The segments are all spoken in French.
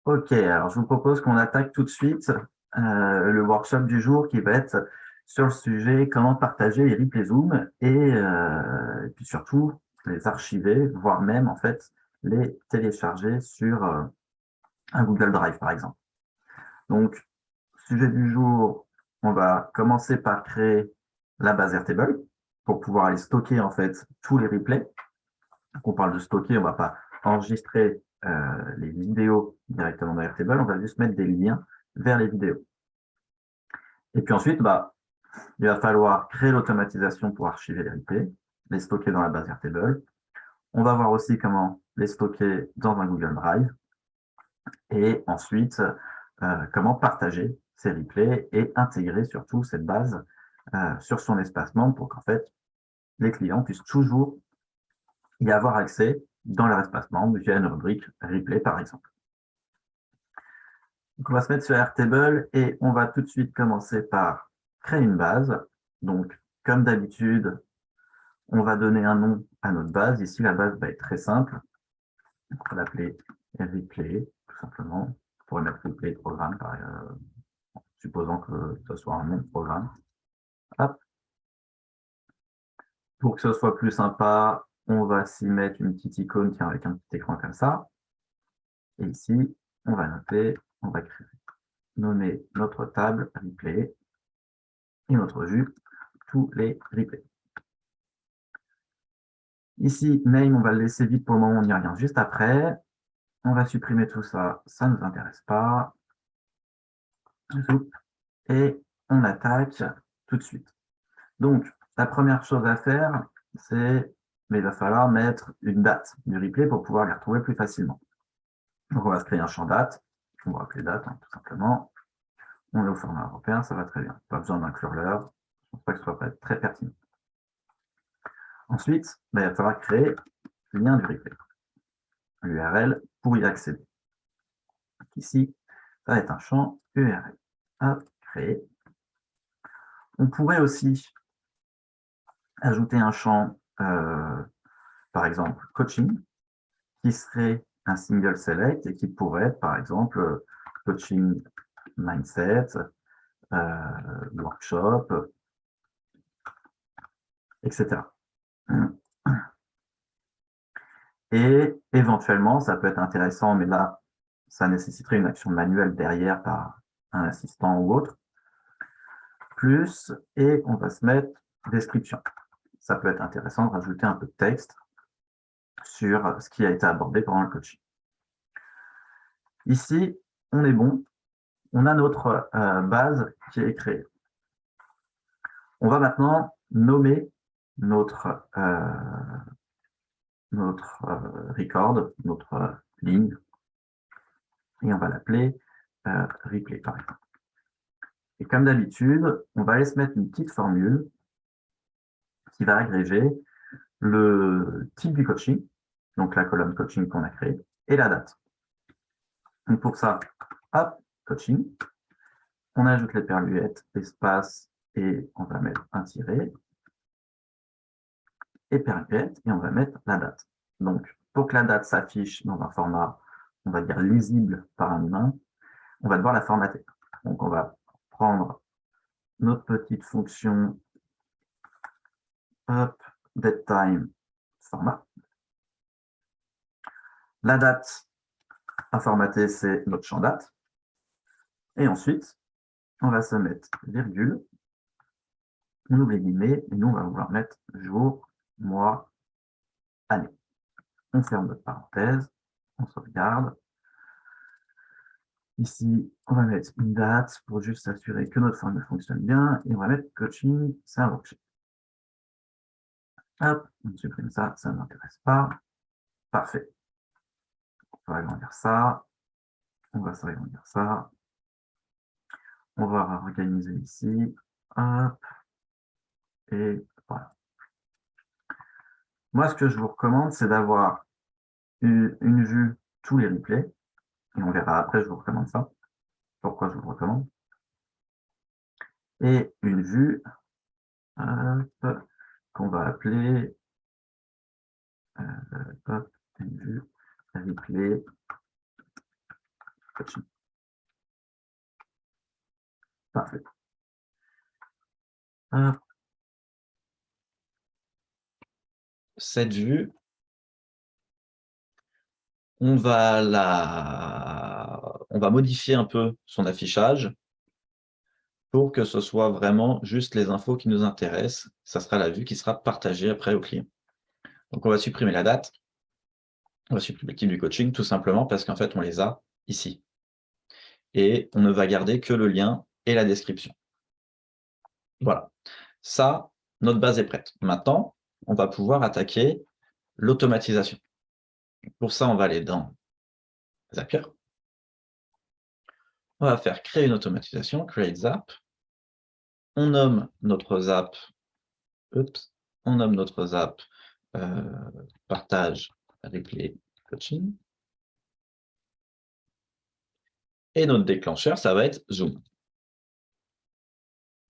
Ok, alors je vous propose qu'on attaque tout de suite le workshop du jour qui va être sur le sujet comment partager les replays Zoom et puis surtout les archiver, voire même en fait les télécharger sur un Google Drive par exemple. Donc, sujet du jour, on va commencer par créer la base Airtable pour pouvoir aller stocker en fait tous les replays. Donc, on parle de stocker, on ne va pas enregistrer les vidéos directement dans Airtable, on va juste mettre des liens vers les vidéos. Et puis ensuite, il va falloir créer l'automatisation pour archiver les replays, les stocker dans la base Airtable. On va voir aussi comment les stocker dans un Google Drive et ensuite comment partager ces replays et intégrer surtout cette base sur son espace membre pour qu'en fait les clients puissent toujours y avoir accès dans leur espace membre via une rubrique replay par exemple. Donc, on va se mettre sur Airtable et on va tout de suite commencer par créer une base. Donc, comme d'habitude, on va donner un nom à notre base. Ici, la base va être très simple. On va l'appeler replay, tout simplement. On pourrait mettre replay programme, supposant que ce soit un nom de programme. Hop. Pour que ce soit plus sympa, on va s'y mettre une petite icône avec un petit écran comme ça. Et ici, on va nommer notre table replay et notre vue tous les replays. Ici, name, on va le laisser vide pour le moment, on y revient juste après. On va supprimer tout ça, ça ne nous intéresse pas. Et on attaque tout de suite. Donc, la première chose à faire, mais il va falloir mettre une date du replay pour pouvoir les retrouver plus facilement. Donc, on va se créer un champ date, on va appeler date, tout simplement. On est au format européen, ça va très bien. Pas besoin d'inclure l'heure, je ne pense pas que ce soit très pertinent. Ensuite, il va falloir créer le lien du replay, l'URL pour y accéder. Donc ici, ça va être un champ URL à créer. On pourrait aussi ajouter un champ, par exemple, coaching, qui serait un single select et qui pourrait être, par exemple, coaching mindset, workshop, etc. Et éventuellement, ça peut être intéressant, mais là, ça nécessiterait une action manuelle derrière par un assistant ou autre. Plus, et on va se mettre description. Ça peut être intéressant de rajouter un peu de texte sur ce qui a été abordé pendant le coaching. Ici, on est bon. On a notre base qui est créée. On va maintenant nommer notre record, notre ligne, et on va l'appeler replay, par exemple. Et comme d'habitude, on va aller se mettre une petite formule qui va agréger le type du coaching, donc la colonne coaching qu'on a créée, et la date. Donc pour ça, hop, coaching, on ajoute les perluettes, espace, et on va mettre un tiret, et perluette, et on va mettre la date. Donc, pour que la date s'affiche dans un format, on va dire lisible par un humain, on va devoir la formater. Donc, on va prendre notre petite fonction up, datetime, format. La date à formater, c'est notre champ date. Et ensuite, on va se mettre virgule, on ouvre les guillemets, et nous, on va vouloir mettre jour, mois, année. On ferme notre parenthèse, on sauvegarde. Ici, on va mettre une date pour juste s'assurer que notre formule fonctionne bien, et on va mettre coaching, c'est un worksheet. Hop, on supprime ça, ça ne m'intéresse pas. Parfait. On va agrandir ça, on va s'agrandir ça. On va organiser ici, hop, et voilà. Moi, ce que je vous recommande, c'est d'avoir une vue tous les replays, et on verra après, je vous recommande ça. Pourquoi je vous le recommande. Et une vue qu'on va appeler une vue replay coaching. Parfait. Hop. Cette vue, on va modifier un peu son affichage pour que ce soit vraiment juste les infos qui nous intéressent. Ça sera la vue qui sera partagée après au client. Donc on va supprimer la date, on va supprimer le type du coaching, tout simplement parce qu'en fait, on les a ici. Et on ne va garder que le lien et la description. Voilà. Ça, notre base est prête. Maintenant, on va pouvoir attaquer l'automatisation. Pour ça, on va aller dans Zapier. On va faire créer une automatisation, create zap. On nomme notre zap, partage, replay, coaching. Et notre déclencheur, ça va être Zoom.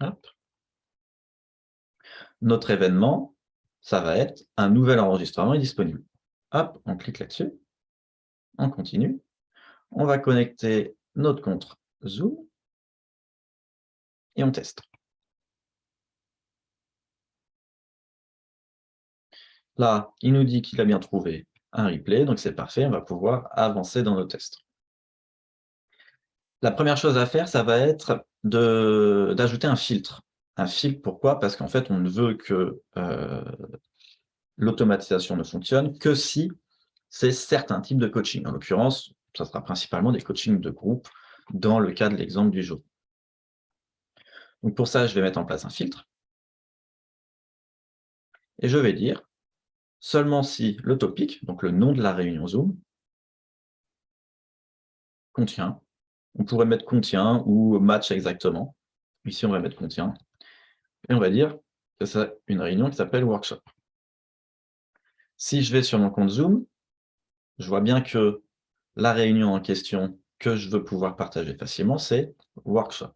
Hop. Notre événement, ça va être un nouvel enregistrement est disponible. Hop, on clique là-dessus. On continue. On va connecter notre compte Zoom et on teste. Là, il nous dit qu'il a bien trouvé un replay, donc c'est parfait, on va pouvoir avancer dans nos tests. La première chose à faire, ça va être d'ajouter un filtre. Un filtre, pourquoi? Parce qu'en fait, on ne veut que l'automatisation ne fonctionne que si c'est certains types de coaching. En l'occurrence, ça sera principalement des coachings de groupe dans le cas de l'exemple du jour. Donc pour ça, je vais mettre en place un filtre. Et je vais dire seulement si le topic, donc le nom de la réunion Zoom, contient, on pourrait mettre contient ou match exactement. Ici, on va mettre contient. Et on va dire que c'est une réunion qui s'appelle workshop. Si je vais sur mon compte Zoom, je vois bien que la réunion en question que je veux pouvoir partager facilement, c'est workshop.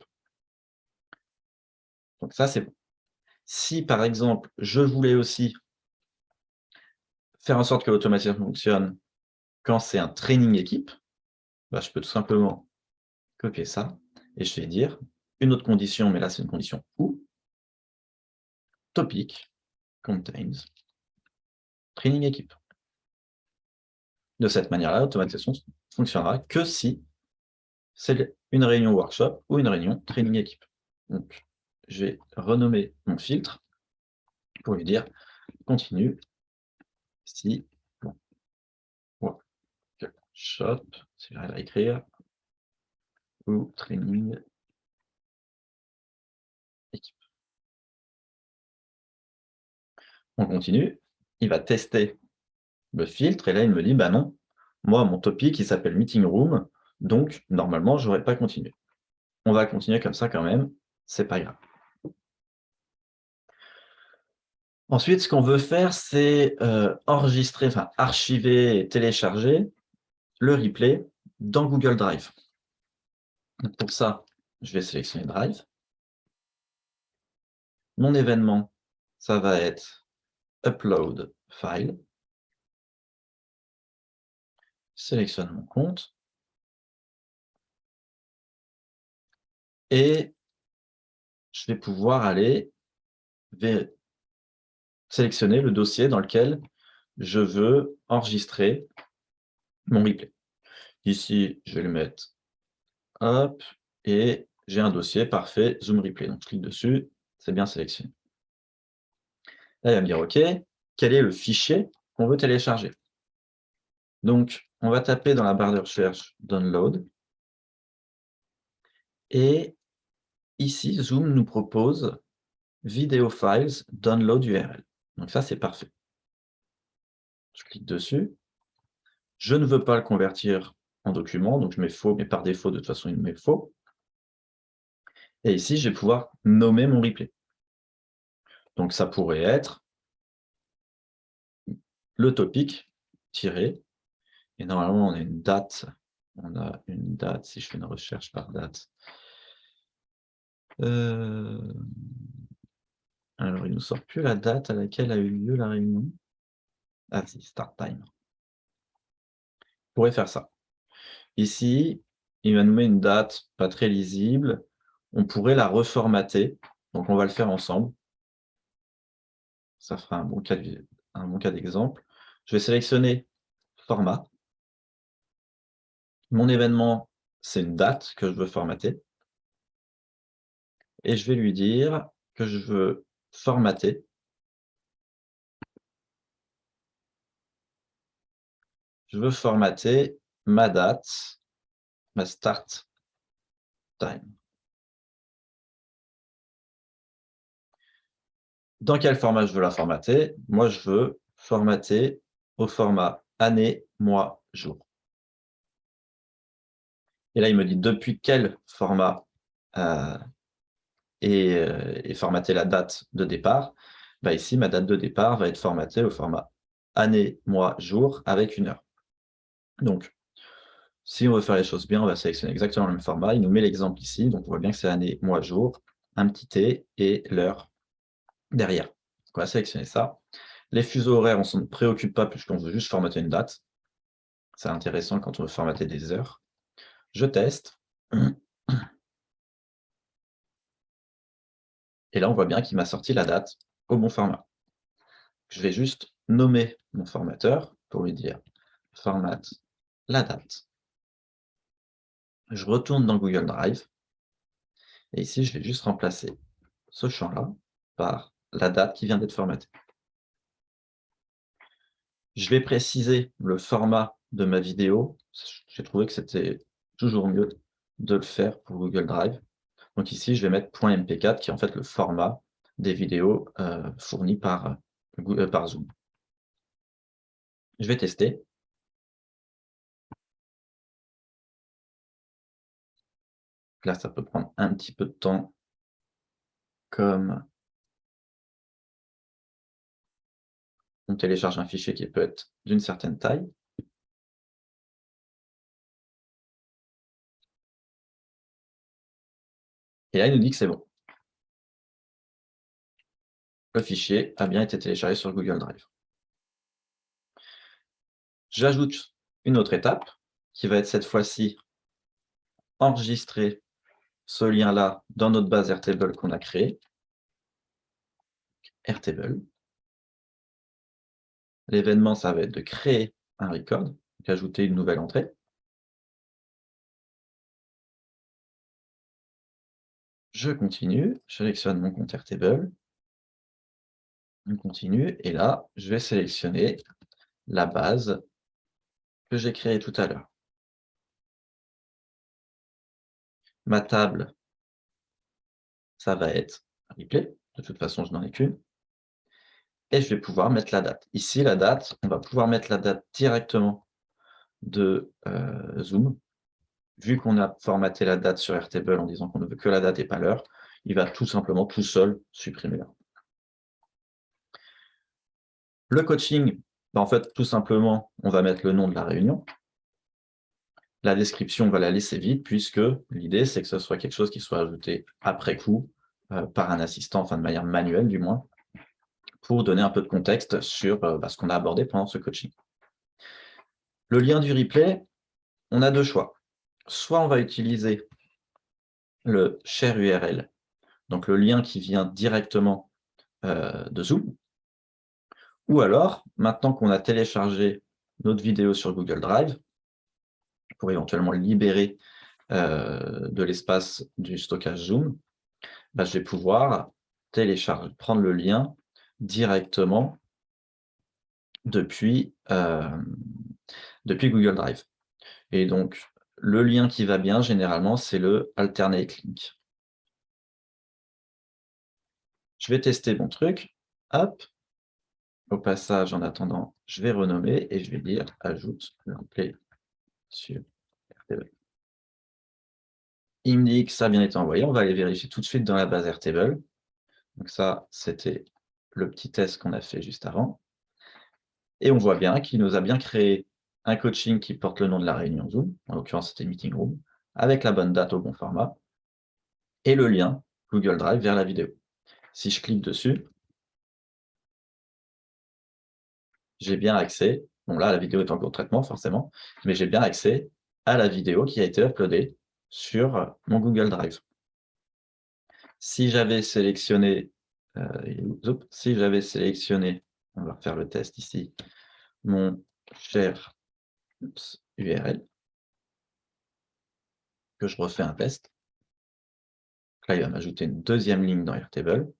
Donc ça, c'est bon. Si, par exemple, je voulais aussi faire en sorte que l'automatisation fonctionne quand c'est un training équipe, bah, je peux tout simplement copier ça et je vais dire une autre condition, mais là, c'est une condition ou topic contains training équipe. De cette manière-là, l'automatisation fonctionnera que si c'est une réunion workshop ou une réunion training équipe. Donc, je vais renommer mon filtre pour lui dire continue si bon, workshop, c'est à écrire, ou training équipe. On continue, il va tester le filtre et là il me dit bah non, moi mon topic il s'appelle meeting room, donc normalement je n'aurais pas continué. On va continuer comme ça quand même, c'est pas grave. Ensuite, ce qu'on veut faire, c'est enregistrer, enfin archiver et télécharger le replay dans Google Drive. Donc pour ça, je vais sélectionner Drive. Mon événement, ça va être Upload File. Je sélectionne mon compte. Et je vais pouvoir aller sélectionner le dossier dans lequel je veux enregistrer mon replay. Ici, je vais le mettre, hop, et j'ai un dossier parfait, Zoom Replay. Donc, je clique dessus, c'est bien sélectionné. Là, il va me dire, OK, quel est le fichier qu'on veut télécharger? Donc, on va taper dans la barre de recherche Download. Et ici, Zoom nous propose Video Files Download URL. Donc ça, c'est parfait. Je clique dessus. Je ne veux pas le convertir en document, donc je mets faux, mais par défaut, de toute façon, il me met faux. Et ici, je vais pouvoir nommer mon replay. Donc ça pourrait être le topic tiré, et normalement, on a une date. On a une date, si je fais une recherche par date. Alors, il ne nous sort plus la date à laquelle a eu lieu la réunion. Ah si, start time. On pourrait faire ça. Ici, il va nous mettre une date pas très lisible. On pourrait la reformater. Donc, on va le faire ensemble. Ça fera un bon cas d'exemple. Je vais sélectionner format. Mon événement, c'est une date que je veux formater. Et je vais lui dire que je veux formater. Je veux formater ma date, ma start time. Dans quel format je veux la formater? Moi, je veux formater au format année, mois, jour. Et là, il me dit depuis quel format est formatée la date de départ. Bah, ici, ma date de départ va être formatée au format année, mois, jour avec une heure. Donc, si on veut faire les choses bien, on va sélectionner exactement le même format. Il nous met l'exemple ici, donc on voit bien que c'est année, mois, jour, un petit T et l'heure derrière. Donc, on va sélectionner ça. Les fuseaux horaires, on ne s'en préoccupe pas puisqu'on veut juste formater une date. C'est intéressant quand on veut formater des heures. Je teste. Et là, on voit bien qu'il m'a sorti la date au bon format. Je vais juste nommer mon formateur pour lui dire format la date. Je retourne dans Google Drive. Et ici, je vais juste remplacer ce champ-là par la date qui vient d'être formatée. Je vais préciser le format de ma vidéo. J'ai trouvé que c'était toujours mieux de le faire pour Google Drive. Donc ici, je vais mettre .mp4 qui est en fait le format des vidéos fournies par Zoom. Je vais tester. Là, ça peut prendre un petit peu de temps, comme on télécharge un fichier qui peut être d'une certaine taille. Et là, il nous dit que c'est bon. Le fichier a bien été téléchargé sur Google Drive. J'ajoute une autre étape qui va être cette fois-ci enregistrer ce lien-là dans notre base Airtable qu'on a créée. Airtable. L'événement, ça va être de créer un record, donc ajouter une nouvelle entrée. Je continue, je sélectionne mon compte Airtable. On continue, et là, je vais sélectionner la base que j'ai créée tout à l'heure. Ma table, ça va être replay. De toute façon, je n'en ai qu'une. Et je vais pouvoir mettre la date. Ici, la date, on va pouvoir mettre la date directement de Zoom. Vu qu'on a formaté la date sur Airtable en disant qu'on ne veut que la date et pas l'heure, il va tout simplement tout seul supprimer l'heure. Le coaching, en fait, tout simplement, on va mettre le nom de la réunion. La description, on va la laisser vide, puisque l'idée, c'est que ce soit quelque chose qui soit ajouté après coup, par un assistant, enfin de manière manuelle du moins, pour donner un peu de contexte sur ce qu'on a abordé pendant ce coaching. Le lien du replay, on a deux choix. Soit on va utiliser le share URL, donc le lien qui vient directement de Zoom, ou alors, maintenant qu'on a téléchargé notre vidéo sur Google Drive, pour éventuellement libérer de l'espace du stockage Zoom, bah, je vais pouvoir prendre le lien directement depuis Google Drive. Et donc, le lien qui va bien, généralement, c'est le alternate link. Je vais tester mon truc. Hop. Au passage, en attendant, je vais renommer et je vais dire ajoute le replay sur Airtable. Il me dit que ça a bien été envoyé. On va aller vérifier tout de suite dans la base Airtable. Donc ça, c'était le petit test qu'on a fait juste avant. Et on voit bien qu'il nous a bien créé un coaching qui porte le nom de la réunion Zoom, en l'occurrence c'était Meeting Room, avec la bonne date au bon format, et le lien Google Drive vers la vidéo. Si je clique dessus, j'ai bien accès, bon là la vidéo est en cours de traitement forcément, mais j'ai bien accès à la vidéo qui a été uploadée sur mon Google Drive. Si j'avais sélectionné, si j'avais sélectionné, on va refaire le test ici, mon cher URL, que je refais un test. Là, il va m'ajouter une deuxième ligne dans Airtable.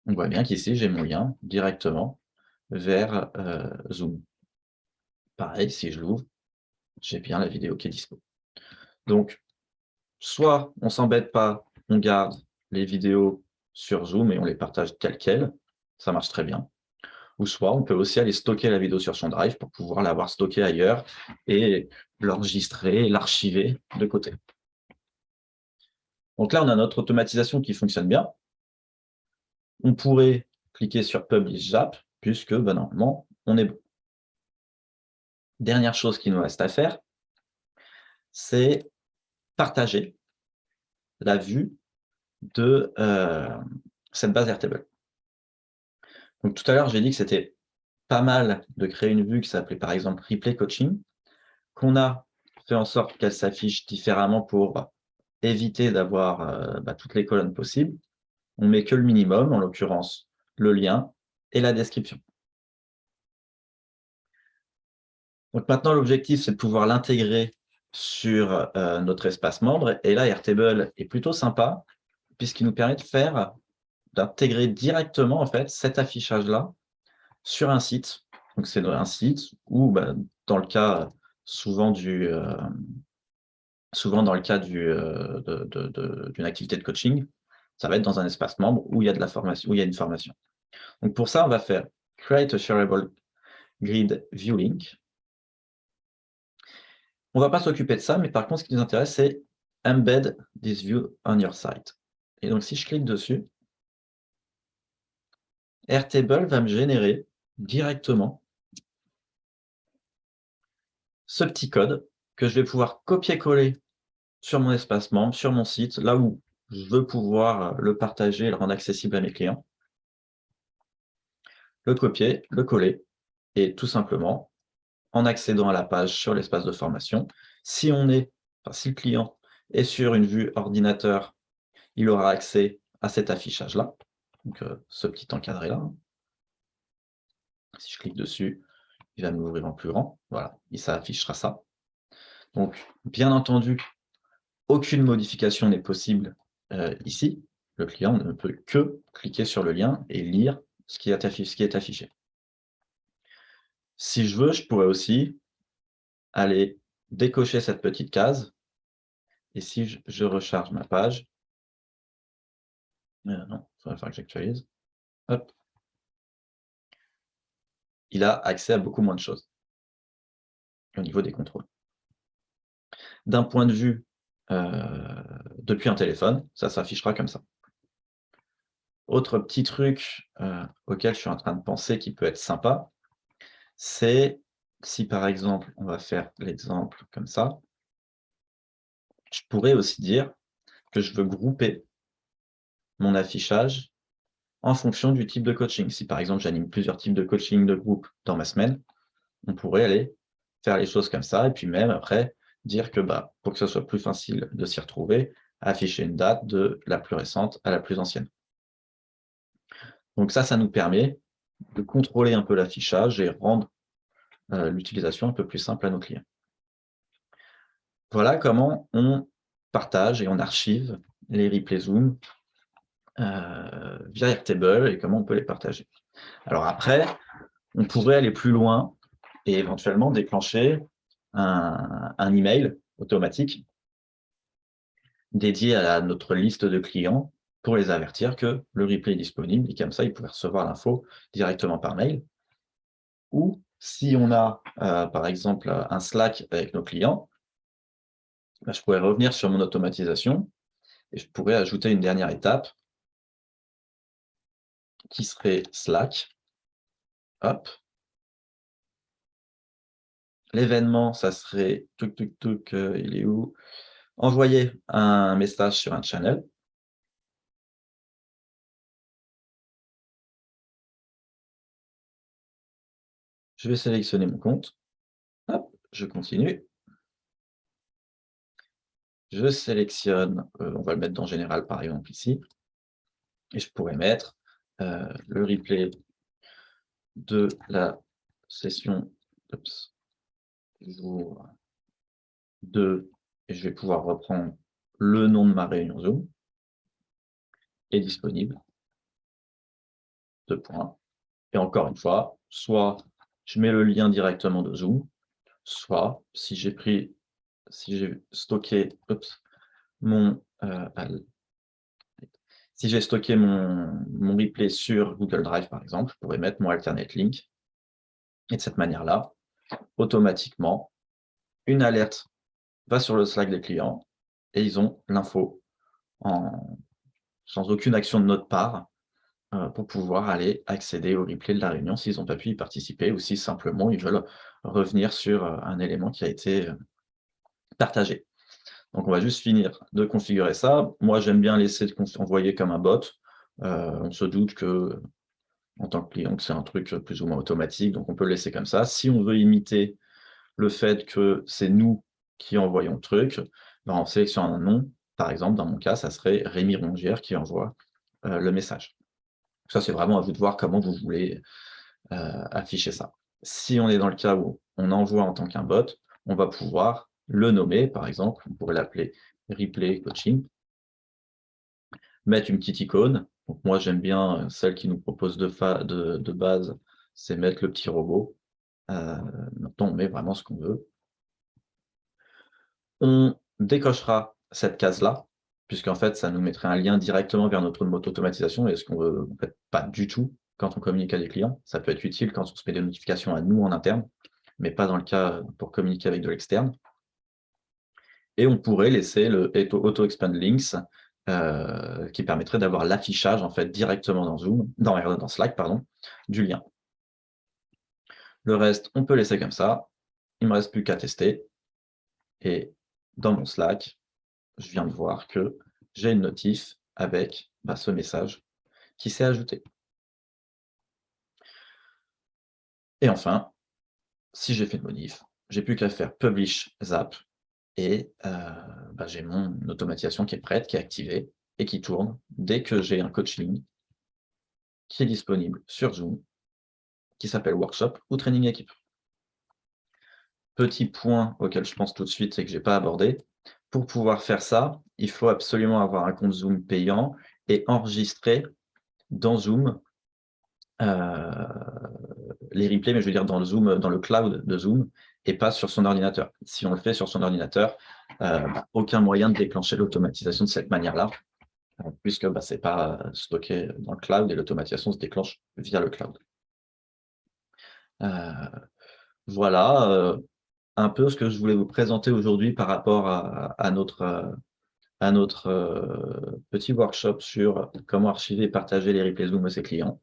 On voit bien qu'ici, j'ai mon lien directement vers Zoom. Pareil, si je l'ouvre, j'ai bien la vidéo qui est dispo. Donc, soit on s'embête pas, on garde les vidéos sur Zoom et on les partage telles quelles, ça marche très bien. Ou soit on peut aussi aller stocker la vidéo sur son Drive pour pouvoir l'avoir stockée ailleurs et l'enregistrer, l'archiver de côté. Donc là, on a notre automatisation qui fonctionne bien. On pourrait cliquer sur Publish Zap, puisque normalement, on est bon. Dernière chose qu'il nous reste à faire, c'est partager la vue de cette base Airtable. Donc tout à l'heure, j'ai dit que c'était pas mal de créer une vue qui s'appelait par exemple Replay Coaching, qu'on a fait en sorte qu'elle s'affiche différemment pour éviter d'avoir toutes les colonnes possibles. On met que le minimum, en l'occurrence le lien et la description. Donc maintenant, l'objectif, c'est de pouvoir l'intégrer sur notre espace membre. Et là, Airtable est plutôt sympa, puisqu'il nous permet d'intégrer directement en fait, cet affichage-là sur un site. Donc c'est un site où, dans le cas souvent dans le cas d'une activité de coaching, ça va être dans un espace membre où il y a de la formation, où il y a une formation. Donc pour ça, on va faire Create a Shareable Grid View Link. On ne va pas s'occuper de ça, mais par contre, ce qui nous intéresse, c'est Embed this view on your site. Et donc, si je clique dessus, Airtable va me générer directement ce petit code que je vais pouvoir copier-coller sur mon espace membre, sur mon site, là où je veux pouvoir le partager et le rendre accessible à mes clients. Le copier, le coller, et tout simplement, en accédant à la page sur l'espace de formation, si le client est sur une vue ordinateur, il aura accès à cet affichage-là, donc ce petit encadré-là. Si je clique dessus, il va m'ouvrir en plus grand. Voilà, et ça affichera ça. Donc, bien entendu, aucune modification n'est possible ici. Le client ne peut que cliquer sur le lien et lire ce qui est affiché. Si je veux, je pourrais aussi aller décocher cette petite case. Et si je recharge ma page, non, il faudrait que j'actualise. Hop. Il a accès à beaucoup moins de choses au niveau des contrôles. D'un point de vue depuis un téléphone, ça s'affichera comme ça. Autre petit truc auquel je suis en train de penser qui peut être sympa, c'est si par exemple, on va faire l'exemple comme ça, je pourrais aussi dire que je veux grouper mon affichage en fonction du type de coaching. Si par exemple, j'anime plusieurs types de coaching de groupe dans ma semaine, on pourrait aller faire les choses comme ça et puis même après dire que pour que ce soit plus facile de s'y retrouver, afficher une date de la plus récente à la plus ancienne. Donc ça nous permet de contrôler un peu l'affichage et rendre l'utilisation un peu plus simple à nos clients. Voilà comment on partage et on archive les replays Zoom via Airtable et comment on peut les partager. Alors après, on pourrait aller plus loin et éventuellement déclencher un email automatique dédié à notre liste de clients pour les avertir que le replay est disponible et comme ça, ils pourraient recevoir l'info directement par mail. Ou si on a, par exemple, un Slack avec nos clients, je pourrais revenir sur mon automatisation et je pourrais ajouter une dernière étape qui serait Slack. Hop. L'événement, ça serait il est où? Envoyer un message sur un channel. Je vais sélectionner mon compte. Hop. je continue. Je sélectionne, on va le mettre dans Général par exemple ici, et je pourrais mettre le replay de la session jour 2, et je vais pouvoir reprendre le nom de ma réunion Zoom, est disponible. 2 points. Et encore une fois, soit je mets le lien directement de Zoom, soit si j'ai stocké mon si j'ai stocké mon replay sur Google Drive par exemple, je pourrais mettre mon alternate link, et de cette manière-là, automatiquement, une alerte va sur le Slack des clients et ils ont l'info sans aucune action de notre part pour pouvoir aller accéder au replay de la réunion s'ils n'ont pas pu y participer ou si simplement ils veulent revenir sur un élément qui a été partagé. Donc on va juste finir de configurer ça. Moi j'aime bien laisser envoyer comme un bot. On se doute que en tant que client, que c'est un truc plus ou moins automatique, donc on peut le laisser comme ça. Si on veut imiter le fait que c'est nous qui envoyons le truc, ben on sélectionne un nom. Par exemple, dans mon cas, ça serait Rémi Rongière qui envoie le message. Ça, c'est vraiment à vous de voir comment vous voulez afficher ça. Si on est dans le cas où on envoie en tant qu'un bot, on va pouvoir le nommer, par exemple, on pourrait l'appeler Replay Coaching, mettre une petite icône. Donc moi, j'aime bien celle qui nous propose de base, c'est mettre le petit robot. Maintenant, on met vraiment ce qu'on veut. On décochera cette case-là, puisqu'en fait, ça nous mettrait un lien directement vers notre mode d'automatisation, et ce qu'on veut en fait pas du tout quand on communique avec des clients. Ça peut être utile quand on se met des notifications à nous en interne, mais pas dans le cas pour communiquer avec de l'externe. Et on pourrait laisser le Auto-Expand Links, qui permettrait d'avoir l'affichage en fait directement dans Zoom, dans Slack, pardon, du lien. Le reste, on peut laisser comme ça. Il ne me reste plus qu'à tester. Et dans mon Slack, je viens de voir que j'ai une notif avec ce message qui s'est ajouté. Et enfin, si j'ai fait une modif, j'ai plus qu'à faire Publish Zap et j'ai mon automatisation qui est prête, qui est activée et qui tourne dès que j'ai un coaching qui est disponible sur Zoom, qui s'appelle Workshop ou Training Équipe. Petit point auquel je pense tout de suite et que je n'ai pas abordé, pour pouvoir faire ça, il faut absolument avoir un compte Zoom payant et enregistrer dans Zoom les replays, mais je veux dire dans le Zoom, dans le cloud de Zoom, et pas sur son ordinateur. Si on le fait sur son ordinateur, aucun moyen de déclencher l'automatisation de cette manière-là, puisque ce n'est pas stocké dans le cloud et l'automatisation se déclenche via le cloud. Voilà un peu ce que je voulais vous présenter aujourd'hui par rapport à notre petit workshop sur comment archiver et partager les replays Zoom à ses clients.